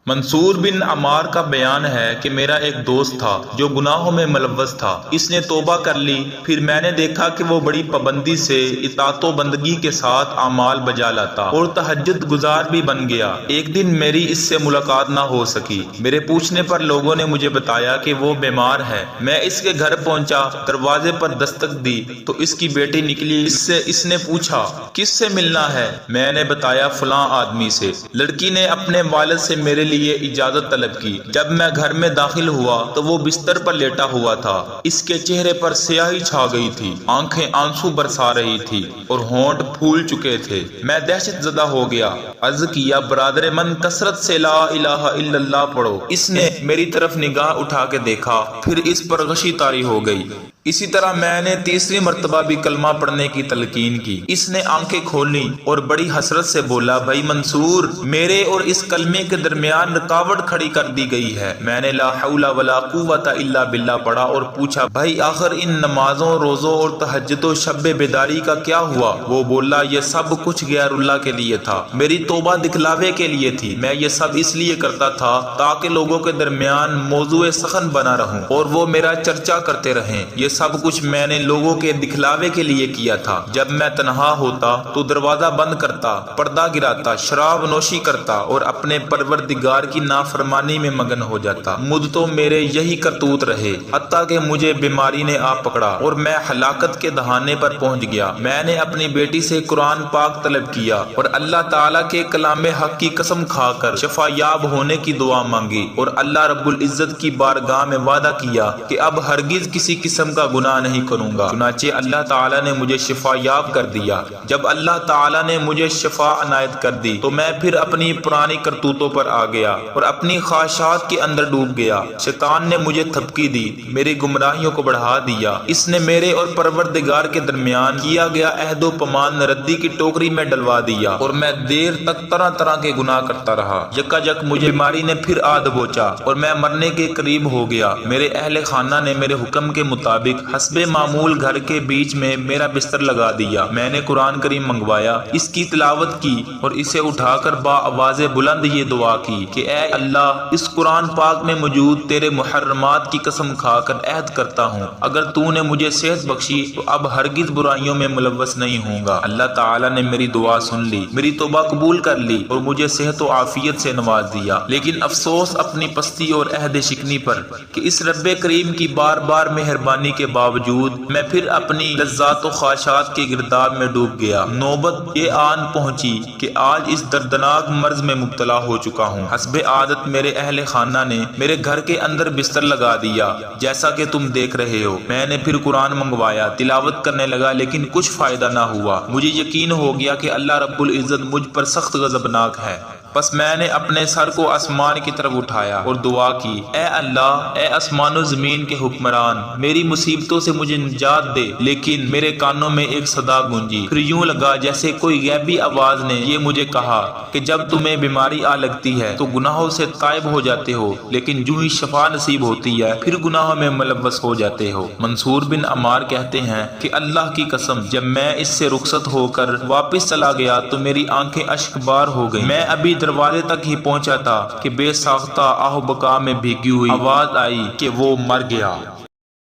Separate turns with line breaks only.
منصور بن عمار کا بیان ہے کہ میرا ایک دوست تھا جو گناہوں میں ملوث تھا۔ اس نے توبہ کر لی، پھر میں نے دیکھا کہ وہ بڑی پابندی سے اطاعت و بندگی کے ساتھ اعمال بجا لاتا اور تہجد گزار بھی بن گیا۔ ایک دن میری اس سے ملاقات نہ ہو سکی۔ میرے پوچھنے پر لوگوں نے مجھے بتایا کہ وہ بیمار ہے۔ میں اس کے گھر پہنچا، دروازے پر دستک دی تو اس کی بیٹی نکلی۔ اس نے پوچھا کس سے ملنا ہے؟ میں نے بتایا فلاں آدمی سے۔ لڑکی نے اپنے والد سے میرے لیے اجازت طلب کی۔ جب میں گھر میں داخل ہوا تو وہ بستر پر لیٹا ہوا تھا۔ اس کے چہرے پر سیاہی چھا گئی تھی، آنکھیں آنسو برسا رہی تھی اور ہونٹ پھول چکے تھے۔ میں دہشت زدہ ہو گیا۔ عرض کیا برادر من کثرت سے لا الہ الا اللہ پڑھو۔ اس نے میری طرف نگاہ اٹھا کے دیکھا، پھر اس پر غشی طاری ہو گئی۔ اسی طرح میں نے تیسری مرتبہ بھی کلمہ پڑھنے کی تلقین کی۔ اس نے آنکھیں کھولی اور بڑی حسرت سے بولا بھائی منصور، میرے اور اس کلمے کے درمیان رکاوٹ کھڑی کر دی گئی ہے۔ میں نے لا حول ولا قوت الا باللہ پڑھا اور پوچھا بھائی آخر ان نمازوں، روزوں اور تہجد و شب بیداری کا کیا ہوا؟ وہ بولا یہ سب کچھ غیر اللہ کے لیے تھا، میری توبہ دکھلاوے کے لیے تھی۔ میں یہ سب اس لیے کرتا تھا تاکہ لوگوں کے درمیان موضوع سخن بنا رہوں اور وہ میرا چرچا کرتے رہیں۔ یہ سب کچھ میں نے لوگوں کے دکھلاوے کے لیے کیا تھا۔ جب میں تنہا ہوتا تو دروازہ بند کرتا، پردہ گراتا، شراب نوشی کرتا اور اپنے پروردگار کی نافرمانی میں مگن ہو جاتا۔ مدتوں میرے یہی کرتوت رہے، حتیٰ کہ مجھے بیماری نے آ پکڑا اور میں ہلاکت کے دہانے پر پہنچ گیا۔ میں نے اپنی بیٹی سے قرآن پاک طلب کیا اور اللہ تعالیٰ کے کلام حق کی قسم کھا کر شفا یاب ہونے کی دعا مانگی اور اللہ رب العزت کی بارگاہ میں وعدہ کیا کہ اب ہرگز کسی قسم کا گناہ نہیں کروں گا۔ چنانچہ اللہ تعالیٰ نے مجھے شفا یاب کر دیا۔ جب اللہ تعالیٰ نے مجھے شفا عنایت کر دی تو میں پھر اپنی پرانی کرتوتوں پر آ گیا اور اپنی خواہشات کے اندر ڈوب گیا۔ شیطان نے مجھے تھپکی دی، میری گمراہیوں کو بڑھا دیا۔ اس نے میرے اور پروردگار کے درمیان کیا گیا عہد و پیمان ردی کی ٹوکری میں ڈلوا دیا اور میں دیر تک طرح طرح کے گناہ کرتا رہا۔ یکا مجھے بیماری نے پھر آ دبوچا اور میں مرنے کے قریب ہو گیا۔ میرے اہل خانہ نے میرے حکم کے مطابق حسب معمول گھر کے بیچ میں میرا بستر لگا دیا۔ میں نے قرآن کریم منگوایا، اس کی تلاوت کی اور اسے اٹھا کر با آواز بلند یہ دعا کی کہ اے اللہ، اس قرآن پاک میں موجود تیرے محرمات کی قسم کھا کر عہد کرتا ہوں اگر تو نے مجھے صحت بخشی تو اب ہرگز برائیوں میں ملوث نہیں ہوں گا۔ اللہ تعالیٰ نے میری دعا سن لی، میری توبہ قبول کر لی اور مجھے صحت و عافیت سے نواز دیا۔ لیکن افسوس اپنی پستی اور عہد شکنی پر کہ اس رب کریم کی بار بار مہربانی کے باوجود میں پھر اپنی لذات و خواہشات کے گرداب میں ڈوب گیا۔ نوبت یہ آن پہنچی کہ آج اس دردناک مرض میں مبتلا ہو چکا ہوں۔ حسب عادت میرے اہل خانہ نے میرے گھر کے اندر بستر لگا دیا جیسا کہ تم دیکھ رہے ہو۔ میں نے پھر قرآن منگوایا، تلاوت کرنے لگا لیکن کچھ فائدہ نہ ہوا۔ مجھے یقین ہو گیا کہ اللہ رب العزت مجھ پر سخت غضبناک ہے۔ بس میں نے اپنے سر کو آسمان کی طرف اٹھایا اور دعا کی اے اللہ، اے آسمان و زمین کے حکمران، میری مصیبتوں سے مجھے نجات دے۔ لیکن میرے کانوں میں ایک صدا گونجی، پھر یوں لگا جیسے کوئی غیبی آواز نے یہ مجھے کہا کہ جب تمہیں بیماری آ لگتی ہے تو گناہوں سے تائب ہو جاتے ہو، لیکن جو ہی شفا نصیب ہوتی ہے پھر گناہوں میں ملوث ہو جاتے ہو۔ منصور بن عمار کہتے ہیں کہ اللہ کی قسم جب میں اس سے رخصت ہو کر واپس چلا گیا تو میری آنکھیں اشک بار ہو گئیں۔ میں ابھی دروازے تک ہی پہنچا تھا کہ بے ساختہ آہ و بکا میں بھیگی ہوئی آواز آئی کہ وہ مر گیا۔